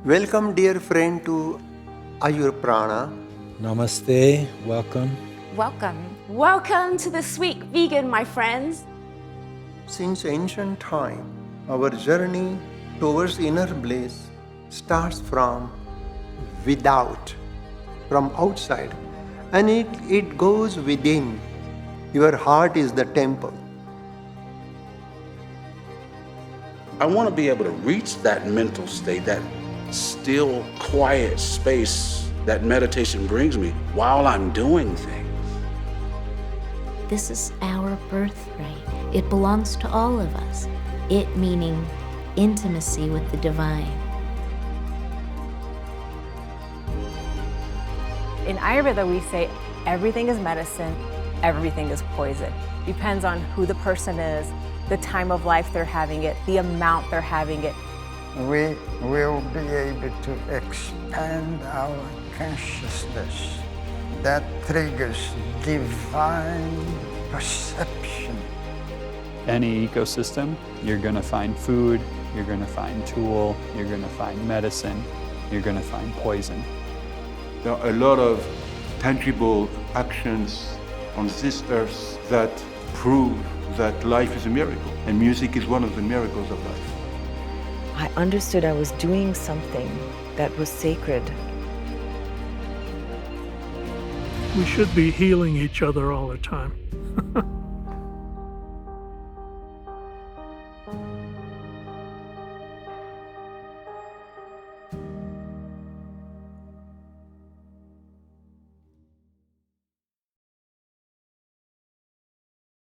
Welcome, dear friend, to AyurPrana. Namaste, welcome. Welcome. Welcome to the Sweet Vegan, my friends. Since ancient time, our journey towards inner bliss starts from without, from outside, and it goes within. Your heart is the temple. I want to be able to reach that mental state, that still, quiet space that meditation brings me while I'm doing things. This is our birthright. It belongs to all of us. It meaning intimacy with the divine. In Ayurveda, we say everything is medicine, everything is poison. Depends on who the person is, the time of life they're having it, the amount they're having it. We will be able to expand our consciousness. That triggers divine perception. Any ecosystem, you're going to find food, you're going to find tool, you're going to find medicine, you're going to find poison. There are a lot of tangible actions on this earth that prove that life is a miracle, and music is one of the miracles of life. I understood I was doing something that was sacred. We should be healing each other all the time.